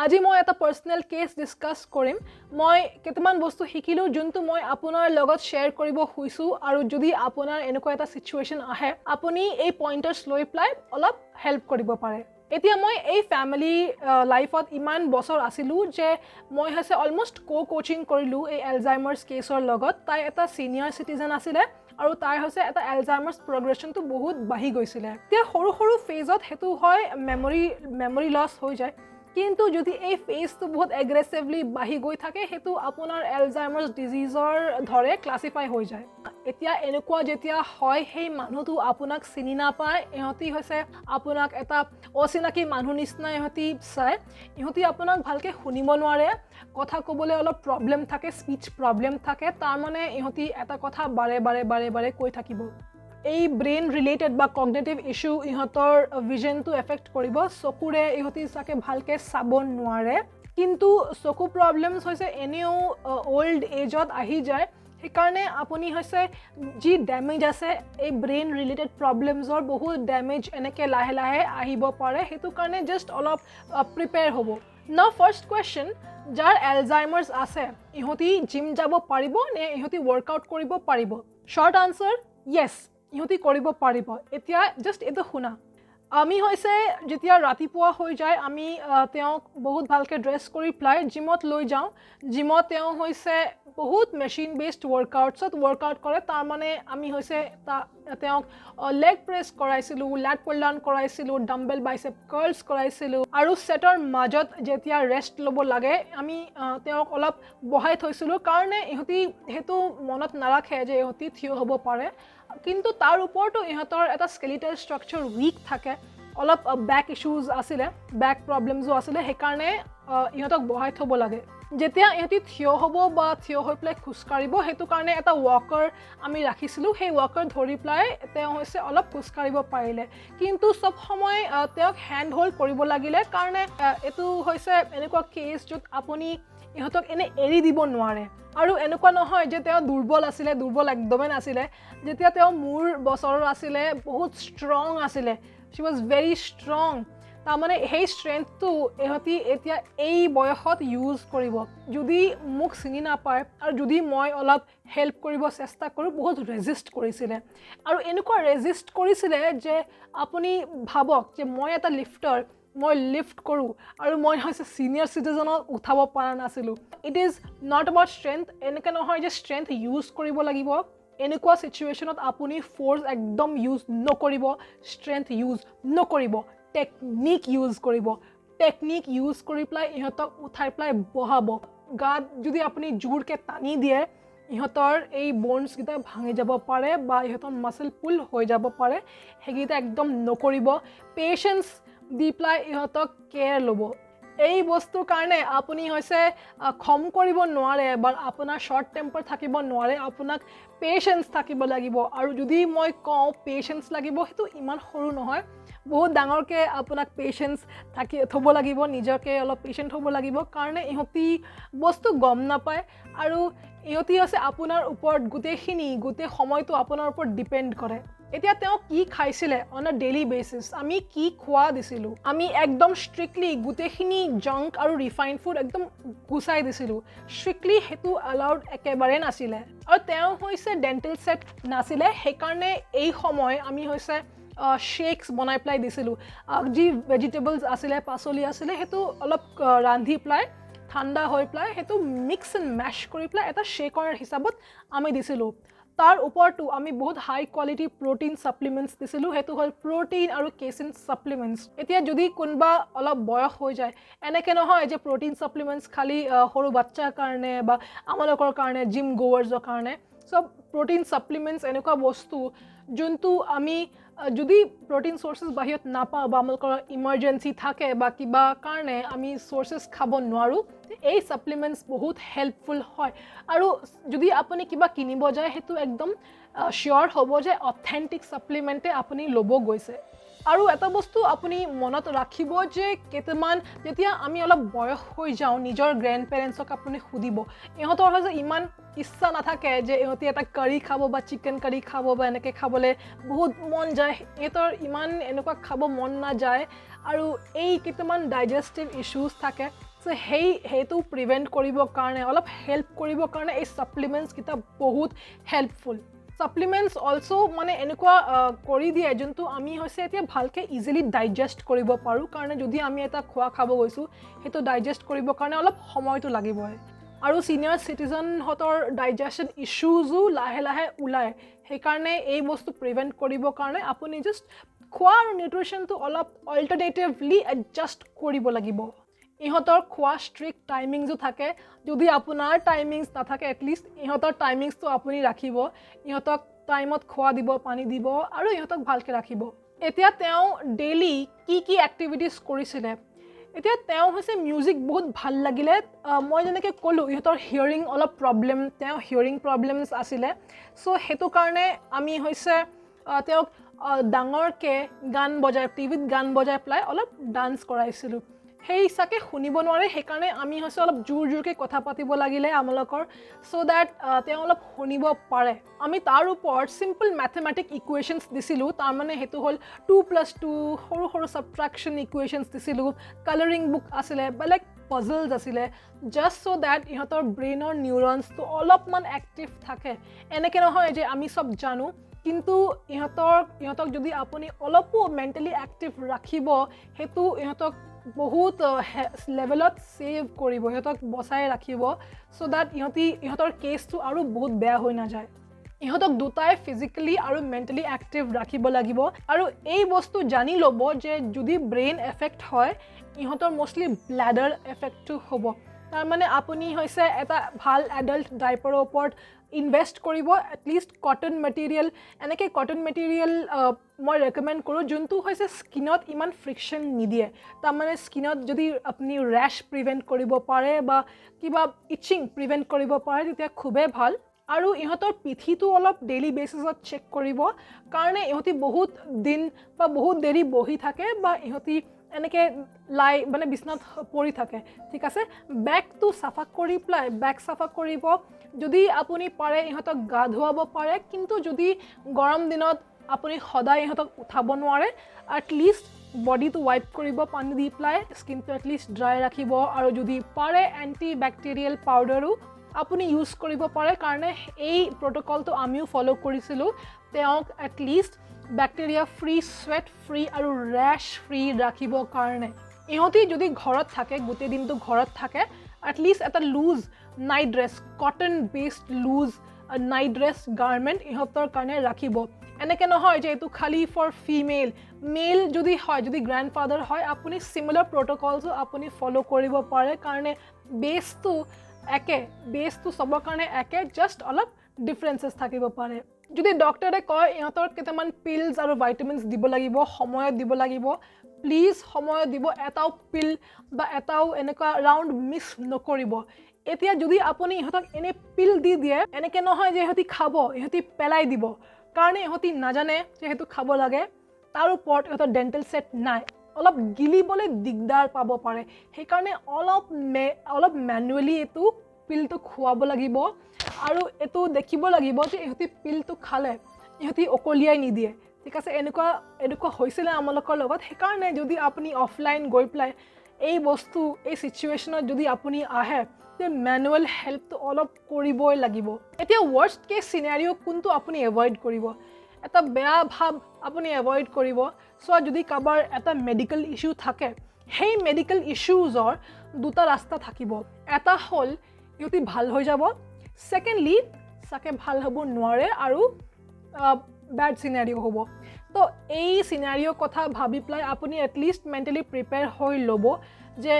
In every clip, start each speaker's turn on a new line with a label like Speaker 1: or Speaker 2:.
Speaker 1: আজি মই এটা পাৰ্সোনাল কেস ডিসকাস কৰিম মই কেইটামান বস্তু শিকিলো যোনটো মই আপোনাৰ লগত শেয়াৰ কৰিব খুজিছো আৰু যদি আপোনাৰ এনেকুৱা এটা সিচুৱেচন আহে আপুনি এই পইণ্টাৰ্স লৈ প্লাই অলপ হেল্প কৰিব পাৰে এতিয়া মই এই ফ্যামিলি লাইফত ইমান বছৰ আছিলো যে মই হৈছে অলমোস্ট কোচিং কৰিলো এই এলজাইমাৰ্স কেছৰ লগত তাই এটা সিনিয়ৰ সিটিজেন আছিলে আৰু তাই হৈছে এটা এলজাইমাৰ্স প্ৰগ্ৰেছনটো বহুত বাঢ়ি গৈছিলে এতিয়া সৰু সৰু ফেজত হেতু হয় মেমৰি লছ হৈ যায় কিন্তু যদি এই ফেজটো বহুত এগ্ৰেছিভলি বাঢ়ি গৈ থাকে হেতু আপোনাৰ এলজাইমাৰ্স ডিজিজৰ ধৰে ক্লাসিফাই হৈ যায় এতিয়া এনেকুৱা যেতিয়া হয় সেই মানুহটো আপোনাক চিনি নাপায় ইহঁতি হৈছে আপোনাক এটা অচিনাকি মানুহ নিচিনা ইহঁতি চাই ইহঁতি আপোনাক ভালকে শুনিব নোৱাৰে কথা ক'বলৈ অলপ প্ৰবলেম থাকে স্পিচ প্ৰবলেম থাকে তাৰ মানে ইহঁতি এটা কথা বাৰে কৈ থাকিব এই ব্ৰেইন ৰিলেটেড বা কগনিটিভ ইস্যু ইহঁতৰ ভিজনটো এফেক্ট কৰিব চকুৰে ইহঁতি চাকে ভালকে চাব নোৱাৰে কিন্তু চকু প্ৰবলেমছ হৈছে এনেও ওল্ড এজত আহি যায় সেইকাৰণে আপুনি হৈছে যি ড্যামেজ আছে এই ব্ৰেইন ৰিলেটেড প্ৰবলেমছৰ বহুত ড্যামেজ এনেকে লাহে লাহে আহিব পাৰে হেতু কাৰণে জাস্ট অলপ প্ৰিপেয়াৰ হ'ব নাও ফাৰ্স্ট কোৱেশ্চন যাৰ এলজাইমাৰ্স আছে ইহঁতি জিম যাব পাৰিব নে ইহঁতি ওয়াৰ্কআউট কৰিব পাৰিব শৰ্ট আনসাৰ ইয়েস ইহঁতি কৰিব পাৰিব এতিয়া জাস্ট এটো শুনা আমি হৈছে যেতিয়া ৰাতিপুৱা হৈ যায় আমি তেওঁক বহুত ভালকে ড্ৰেছ কৰি প্লাই জিমত লৈ যাওঁ জিমত তেওঁ হৈছে বহুত মেচিন বেসড ওয়াৰ্কআউট কৰে তাৰ মানে আমি হৈছে তেওঁক লেগ প্ৰেছ কৰাইছিলো লেট পুল ডাউন কৰাইছিলো ডাম্বেল বাইসেপ কাৰ্লছ কৰাইছিলো আৰু সেটৰ মাজত যেতিয়া ৰেষ্ট ল'ব লাগে আমি তেওঁক অলপ বহাই থৈছিলো কাৰণে ইহঁতি হেতু মনত নাৰাখে যে ইহঁতি থিয় হ'ব পাৰে কিন্তু তাৰ ওপৰতো ইহঁতৰ এটা স্কেলিটাল ষ্ট্ৰাকচাৰ উইক থাকে অলপ ব্যাক ইস্যুজ আছিলে ব্যাক প্ৰবলেমছো আছিলে সেইকাৰণে ইহঁতক বহাই থব লাগে যেতিয়া ইহঁতি থিয় হ'ব বা থিয় হৈ প্লাই খোজ কাঢ়িব হেতু কাৰণে এটা ৱাকাৰ আমি ৰাখিছিলো সেই ৱাকাৰ ধৰি প্লাই তেওঁ হৈছে অলপ খোজ কাঢ়িব পাৰিলে কিন্তু সব সময় তেওঁক হ্যান্ড হোল্ড কৰিব লাগিলে কাৰণে এটো হৈছে এনেকুৱা কেছ যত আপুনি ইহঁতক এনে এৰি দিব নোৱাৰে আৰু এনেকুৱা নহয় যে তেওঁ দুৰ্বল একদমেই নাছিলে যেতিয়া তেওঁ মোৰ বছৰৰ আছিলে বহুত ষ্ট্ৰং আছিলে she was very strong তাৰ মানে সেই ষ্ট্ৰেংথটো ইহঁতি এতিয়া এই বয়সত ইউজ কৰিব যদি মোক চিনি নাপায় আৰু যদি মই অলপ হেল্প কৰিব চেষ্টা কৰো বহুত ৰেজিষ্ট কৰিছিলে আৰু এনেকুৱা ৰেজিষ্ট কৰিছিলে যে আপুনি ভাবক যে মই এটা লিফটাৰ মই লিফট কৰো আৰু মই হৈছে সিনিয়ৰ সিটিজেনক উঠাব পৰা নাছিলো it is not about strength এনেকে নহয় যে ষ্ট্ৰেংথ ইউজ কৰিব লাগিব এনেকুৱা সিচুৱেচনত আপুনি ফোৰ্স একদম ইউজ নকৰিব ষ্ট্ৰেংথ ইউজ নকৰিব টেকনিক ইউজ কৰি প্লাই ইহঁতক উঠাই প্লাই বহাব গাত যদি আপুনি জোৰকে টানি দিয়ে ইহঁতৰ এই বোনছ গিটা ভাঙি যাব পাৰে বা ইহঁতৰ মাসল পুল হৈ যাব পাৰে হেগিটা একদম নকৰিব পেশেন্স দি প্লাই ইহঁতক কেয়াৰ ল'ব এই বস্তু কাৰণে আপুনি হৈছে খম কৰিব নোৱাৰে বা আপোনাৰ শৰ্ট টেম্পাৰ থাকিব নোৱাৰে আপোনাক পেশেন্স থাকিব লাগিব আৰু যদি মই কওঁ পেশেন্স লাগিব হেতু ইমান সৰু নহয় বহুত ডাঙৰকে আপোনাক পেশেন্স থব লাগিব নিজকে অলপ পেশেন্ট হ'ব লাগিব কাৰণে ইহঁতি বস্তু গম নাপায় আৰু ইহঁতি আছে আপোনাৰ ওপৰত গোটেই সময়টো আপোনাৰ ওপৰত ডিপেন্ড কৰে এতিয়া তেওঁ কি খাইছিলে অন আ ডেইলি বেসিস আমি কি খোৱা দিছিলো আমি একদম স্ট্ৰিক্টলি গোটেইখিনি জংক আৰু ৰিফাইন্ড ফুড একদম গুছাই দিছিলো স্ট্ৰিক্টলি হেতু এলাউড একেবাৰে নাছিলে আৰু তেওঁ হৈছে ডেন্টাল সেট নাছিলে সেইকাৰণে এই সময় আমি হৈছে শেকস বনাই প্লাই দিছিলো যি ভেজিটেবলস আছিলে পাচলি আছিলে হেতু অলপ ৰান্ধি প্লাই ঠাণ্ডা হৈ প্লাই হেতু মিক্স এণ্ড মেশ কৰি প্লাই এটা শেকৰ হিচাপত আমি দিছিলো তাৰ ওপৰতো আমি বহুত হাই কোৱালিটি প্ৰটিন সাপ্লিমেন্টস দিছিলো হেতু হল প্ৰটিন আৰু কেচিন সাপ্লিমেন্টস এতিয়া যদি কোনবা অলপ বয়স হৈ যায় এনেকে নহয় যে প্ৰটিন সাপ্লিমেন্টস খালি সৰু বাচ্চাৰ কাৰণে বা আমালকৰ কাৰণে জিম গোৱাৰ্ছৰ কাৰণে সব প্ৰটিন সাপ্লিমেন্টস এনেকুৱা বস্তু যোনটো আমি যদি প্ৰটিন সোৰ্সেস বাহিৰত নাপাওঁ বা আমালকৰ ইমাৰ্জেন্সি থাকে বা কিবা কাৰণে আমি সোৰ্সেস খাব নোৱাৰো এই সাপ্লিমেন্টস বহুত হেল্পফুল হয় আৰু যদি আপুনি কিবা কিনিব যায় হেতু একদম শিওৰ হ'ব যে অথেন্টিক সাপ্লিমেন্টে আপুনি ল'ব গৈছে আৰু এটা বস্তু আপুনি মনত ৰাখিব যে কেতেমান যেতিয়া আমি অলপ বয়স হৈ যাওঁ নিজৰ গ্ৰেণ্ড পেৰেন্টছক আপুনি খুদিব ইহঁতৰ হৈছে ইমান ইচ্ছা নাথাকে যে ইহঁতি এটা কাৰী খাব বা চিকেন কাৰী খাব বা এনেকে খাবলে বহুত মন যায় ইহঁতৰ ইমান এনেকুৱা খাব মন না যায় আৰু এই কেতেমান ডাইজেষ্টিভ ইস্যুজ থাকে সো সেইটো প্ৰিভেণ্ট কৰিবৰ কাৰণে অলপ হেল্প কৰিবৰ কাৰণে এই ছাপ্লিমেণ্টছকেইটা বহুত হেল্পফুল ছাপ্লিমেণ্টছ অলছ' মানে এনেকুৱা কৰি দিয়ে যোনটো আমি হৈছে এতিয়া ভালকৈ ইজিলি ডাইজেষ্ট কৰিব পাৰোঁ কাৰণে যদি আমি এটা খোৱা খাব গৈছোঁ সেইটো ডাইজেষ্ট কৰিবৰ কাৰণে অলপ সময়টো লাগিবই আৰু ছিনিয়ৰ চিটিজেনহঁতৰ ডাইজেশ্যন ইছ্যুজো লাহে লাহে ওলায় সেইকাৰণে এই বস্তু প্ৰিভেণ্ট কৰিবৰ কাৰণে আপুনি জাষ্ট খোৱা আৰু নিউট্ৰিশ্যনটো অলপ অল্টাৰনেটিভলি এডজাষ্ট কৰিব লাগিব ইহঁতৰ খোৱা ষ্ট্ৰিক্ট টাইমিংছো থাকে যদি আপোনাৰ টাইমিংছ নাথাকে এটলিষ্ট ইহঁতৰ টাইমিংছটো আপুনি ৰাখিব ইহঁতক টাইমত খোৱা দিব পানী দিব আৰু ইহঁতক ভালকৈ ৰাখিব এতিয়া তেওঁ ডেইলি কি এক্টিভিটিজ কৰিছিলে এতিয়া তেওঁ হৈছে মিউজিক বহুত ভাল লাগিলে মই যেনেকৈ ক'লোঁ ইহঁতৰ হিয়াৰিং অলপ প্ৰব্লেম তেওঁ হিয়াৰিং প্ৰব্লেমছ আছিলে চ' সেইটো কাৰণে আমি হৈছে তেওঁক ডাঙৰকৈ গান বজাই টিভিত গান বজাই পেলাই অলপ ডান্স কৰাইছিলোঁ সেই হিচাপে শুনিব নোৱাৰে সেইকাৰণে আমি হৈছে অলপ জোৰকৈ কথা পাতিব লাগিলে আমালোকৰ চ' ডেট তেওঁ অলপ শুনিব পাৰে আমি তাৰ ওপৰত চিম্পল মেথমেটিক ইকুৱেশ্যনছ দিছিলোঁ তাৰমানে সেইটো হ'ল 2+2 সৰু সৰু ছাবট্ৰেকশ্যন ইকুৱেশ্যনছ দিছিলোঁ কালাৰিং বুক আছিলে বেলেগ পজলছ আছিলে জাষ্ট চ' ডেট ইহঁতৰ ব্ৰেইনৰ নিউৰনছটো অলপমান এক্টিভ থাকে এনেকৈ নহয় যে আমি চব জানো কিন্তু ইহঁতক যদি আপুনি অলপো মেণ্টেলি এক্টিভ ৰাখিব সেইটো ইহঁতক বহুত লেভেলত ছেভ কৰিব ইহঁতক বচাই ৰাখিব চ' ডেট ইহঁতৰ কেছটো আৰু বহুত বেয়া হৈ নাযায় ইহঁতক দুটাই ফিজিকেলি আৰু মেণ্টেলি এক্টিভ ৰাখিব লাগিব আৰু এই বস্তু জানি ল'ব যে যদি ব্ৰেইন এফেক্ট হয় ইহঁতৰ মষ্টলি ব্লাডাৰ এফেক্টটো হ'ব তাৰমানে আপুনি হৈছে এটা ভাল এডাল্ট ডাইপাৰৰ ওপৰত ইনভেষ্ট কৰিব এটলিষ্ট কটন মেটেৰিয়েল এনেকৈ কটন মেটেৰিয়েল মই ৰেকমেণ্ড কৰোঁ যোনটো হৈছে স্কিনত ইমান ফ্ৰিকশ্যন নিদিয়ে তাৰমানে স্কিনত যদি আপুনি ৰেছ প্ৰিভেণ্ট কৰিব পাৰে বা কিবা ইচিং প্ৰিভেণ্ট কৰিব পাৰে তেতিয়া খুবেই ভাল আৰু ইহঁতৰ পিঠিটো অলপ ডেইলি বেচিছত চেক কৰিব কাৰণে ইহঁতি বহুত দিন বা বহুত দেৰি বহি থাকে বা ইহঁতি এনেকৈ মানে বিচনাত পৰি থাকে ঠিক আছে বেকটো চাফা কৰি পেলাই বেক চাফা কৰিব যদি আপুনি পাৰে ইহঁতক গা ধুৱাব পাৰে কিন্তু যদি গৰম দিনত আপুনি সদায় ইহঁতক উঠাব নোৱাৰে এটলিষ্ট বডিটো ৱাইপ কৰিব পানী দি পেলাই স্কিনটো এটলিষ্ট ড্ৰাই ৰাখিব আৰু যদি পাৰে এণ্টি বেক্টেৰিয়েল পাউডাৰো আপুনি ইউজ কৰিব পাৰে কাৰণে এই প্ৰট'কলটো আমিও ফ'ল' কৰিছিলোঁ তেওঁক এটলিষ্ট বেক্টেৰিয়া ফ্ৰী স্ৱেট ফ্ৰী আৰু ৰেছ ফ্ৰী ৰাখিবৰ কাৰণে ইহঁতি যদি ঘৰত থাকে গোটেই দিনটো ঘৰত থাকে এটলিষ্ট এটা loose night dress cotton based loose night dress garment ইহঁতৰ কাৰণে ৰাখিব এনেকৈ নহয় যে এইটো খালী ফৰ ফিমেল মেল যদি হয় যদি গ্ৰেণ্ডফাদাৰ হয় আপুনি চিমিলাৰ প্ৰট'কলছো আপুনি ফ'ল' কৰিব পাৰে কাৰণে বেছটো চবৰ কাৰণে একে জাষ্ট অলপ ডিফাৰেঞ্চেছ থাকিব পাৰে যদি ডক্টৰে কয় ইহঁতৰ কেইটামান পিলছ আৰু ভাইটামিনছ দিব লাগিব সময়ত দিব লাগিব প্লিজ সময়ত দিব এটাও পিল বা এটাও এনেকুৱা ৰাউণ্ড মিছ নকৰিব এতিয়া যদি আপুনি ইহঁতক এনে পিল দি দিয়ে এনেকৈ নহয় যে ইহঁতি খাব ইহঁতি পেলাই দিব কাৰণে ইহঁতি নাজানে যে সেইটো খাব লাগে তাৰ ওপৰত ইহঁতৰ ডেণ্টেল ছেট নাই অলপ গিলিবলৈ দিগদাৰ পাব পাৰে সেইকাৰণে অলপ মেনুৱেলি এইটো পিলটো খুৱাব লাগিব আৰু এইটো দেখিব লাগিব যে ইহঁতি পিলটো খালে ইহঁতি অকলিয়াই নিদিয়ে ঠিক আছে এনেকুৱা হৈছিলে আমালোকৰ লগত সেইকাৰণে যদি আপুনি অফলাইন গৈ পেলাই এই চিটুৱেশ্যনত যদি আপুনি আহে তে মেনুৱেল হেল্পটো অলপ কৰিবই লাগিব এতিয়া ৱৰ্ষ্ট কেছ চিনাৰিঅ' কোনটো আপুনি এভইড কৰিব এটা বেয়া ভাৱ আপুনি এভইড কৰিব চ' যদি কাৰোবাৰ এটা মেডিকেল ইছ্যু থাকে সেই মেডিকেল ইছ্যুজৰ দুটা ৰাস্তা থাকিব এটা হ'ল ইহঁতি ভাল হৈ যাব ছেকেণ্ডলি চাগে ভাল হ'ব নোৱাৰে আৰু বেড চিনাৰিঅ' হ'ব তো এই চিনাৰিঅ'ৰ কথা ভাবি পেলাই আপুনি এটলিষ্ট মেণ্টেলি প্ৰিপেয়াৰ হৈ ল'ব যে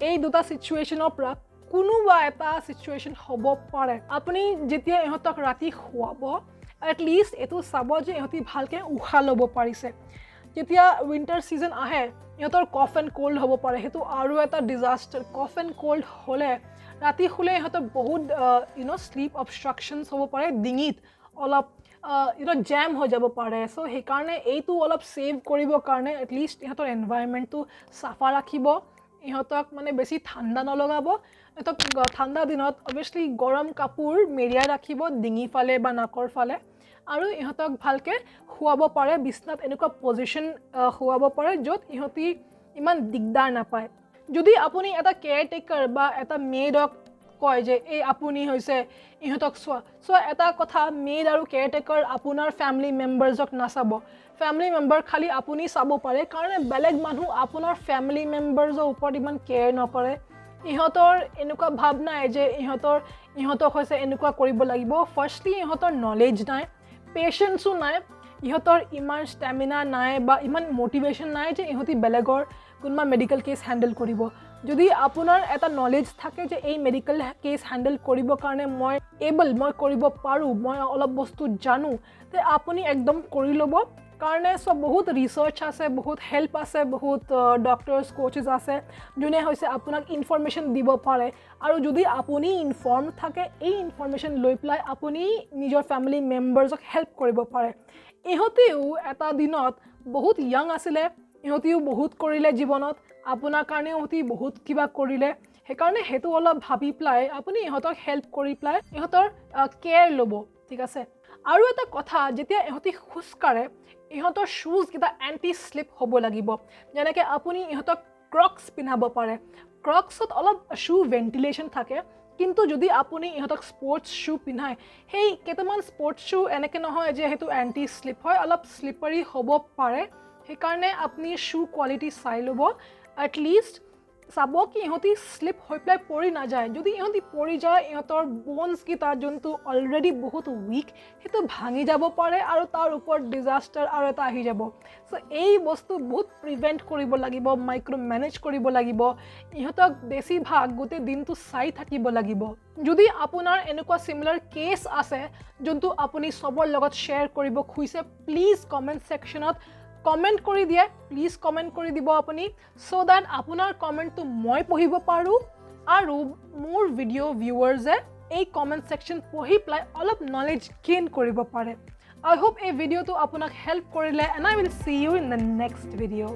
Speaker 1: এই দুটা চিটুৱেশ্যনৰ পৰা কোনোবা এটা চিটুৱেশ্যন হ'ব পাৰে আপুনি যেতিয়া ইহঁতক ৰাতি শুৱাব এটলিষ্ট এইটো চাব যে ইহঁতি ভালকৈ উশাহ ল'ব পাৰিছে যেতিয়া উইণ্টাৰ ছিজন আহে ইহঁতৰ কফ এণ্ড ক'ল্ড হ'ব পাৰে সেইটো আৰু এটা ডিজাষ্টাৰ কফ এণ্ড ক'ল্ড হ'লে ৰাতি শুলে ইহঁতৰ বহুত শ্লিপ অবষ্ট্ৰাকশ্যনছ হ'ব পাৰে ডিঙিত অলপ জেম হৈ যাব পাৰে চ' সেইকাৰণে এইটো অলপ ছেভ কৰিবৰ কাৰণে এটলিষ্ট ইহঁতৰ এনভাইৰনমেণ্টটো চাফা ৰাখিব ইহঁতক মানে বেছি ঠাণ্ডা নলগাব ইহঁতক ঠাণ্ডা দিনত অভিয়াছলি গৰম কাপোৰ মেৰিয়াই ৰাখিব ডিঙি ফালে বা নাকৰ ফালে আৰু ইহঁতক ভালকৈ শুৱাব পাৰে বিচনাত এনেকুৱা পজিশ্যন শুৱাব পাৰে য'ত ইহঁতি ইমান দিগদাৰ নাপায় যদি আপুনি এটা কেয়াৰটেকাৰ বা এটা মেইডক কয় যে এই আপুনি হৈছে ইহঁতক চোৱা এটা কথা মেইড আৰু কেয়াৰটেকাৰ আপোনাৰ ফেমিলি মেম্বাৰ্ছক নাচাব ফেমিলি মেম্বাৰ খালি আপুনি চাব পাৰে কাৰণ বেলেগ মানুহ আপোনাৰ ফেমিলি মেম্বাৰ্ছৰ ওপৰত ইমান কেয়াৰ নকৰে ইহঁতৰ এনেকুৱা ভাৱ নাই যে ইহঁতক হৈছে এনেকুৱা কৰিব লাগিব ফাৰ্ষ্টলি ইহঁতৰ নলেজ নাই পেচেন্সো নাই ইহঁতৰ ইমান ষ্টেমিনা নাই বা ইমান মোটিভেশ্যন নাই যে ইহঁতি বেলেগৰ কোনোবা মেডিকেল কেছ হেণ্ডেল কৰিব যদি আপোনাৰ এটা নলেজ থাকে যে এই মেডিকেল কেছ হেণ্ডেল কৰিবৰ কাৰণে মই কৰিব পাৰোঁ মই অলপ বস্তু জানো তে আপুনি একদম কৰি ল'ব কাৰণে সব বহুত ৰিচাৰ্চ আছে বহুত হেল্প আছে বহুত ডক্টৰছ কোচেছ আছে যোনে হৈছে আপোনাক ইনফৰমেশ্যন দিব পাৰে আৰু যদি আপুনি ইনফৰ্ম থাকে এই ইনফৰমেশ্যন লৈ পেলাই আপুনি নিজৰ ফেমিলি মেম্বাৰ্ছক হেল্প কৰিব পাৰে ইহঁতেও এটা দিনত বহুত য়াং আছিলে ইহঁতেও বহুত কৰিলে জীৱনত আপোনাৰ কাৰণে ইহঁতি বহুত কিবা কৰিলে সেইকাৰণে সেইটো অলপ ভাবি পেলাই আপুনি ইহঁতক হেল্প কৰি পেলাই ইহঁতৰ কেয়াৰ ল'ব ঠিক আছে আৰু এটা কথা যেতিয়া ইহঁতি খোজ কাঢ়ে ইহঁতৰ শ্বুজকেইটা এণ্টি শ্লিপ হ'ব লাগিব যেনেকৈ আপুনি ইহঁতক ক্ৰক্স পিন্ধাব পাৰে ক্ৰক্সত অলপ শ্বু ভেণ্টিলেশ্যন থাকে কিন্তু যদি আপুনি ইহঁতক স্পৰ্টছ শ্বু পিন্ধায় সেই কেইটামান স্পৰ্টছ শ্বু এনেকৈ নহয় যে সেইটো এণ্টি শ্লিপ হয় অলপ শ্লিপাৰী হ'ব পাৰে সেইকাৰণে আপুনি শ্বু কোৱালিটি চাই ল'ব এটলিষ্ট চাব কি ইহঁতি শ্লিপ হৈ পেলাই পৰি নাযায় যদি ইহঁতি পৰি যায় ইহঁতৰ বনছকেইটা যোনটো অলৰেডি বহুত উইক সেইটো ভাঙি যাব পাৰে আৰু তাৰ ওপৰত ডিজাষ্টাৰ আৰু এটা আহি যাব চ' এই বস্তু বহুত প্ৰিভেণ্ট কৰিব লাগিব মাইক্ৰ' মেনেজ কৰিব লাগিব ইহঁতক বেছিভাগ গোটেই দিনটো চাই থাকিব লাগিব যদি আপোনাৰ এনেকুৱা চিমিলাৰ কেছ আছে যোনটো আপুনি চবৰ লগত শ্বেয়াৰ কৰিব খুজিছে প্লিজ কমেণ্ট ছেকশ্যনত কমেণ্ট কৰি দিয়ে প্লিজ কমেণ্ট কৰি দিব আপুনি চ' দেট আপোনাৰ কমেণ্টটো মই পঢ়িব পাৰোঁ আৰু মোৰ ভিডিঅ' ভিউৱাৰ্ছে এই কমেণ্ট ছেকশ্যন পঢ়ি পেলাই অলপ নলেজ গেইন কৰিব পাৰে আই হোপ এই ভিডিঅ'টো আপোনাক হেল্প কৰিলে and I will see you in the next video'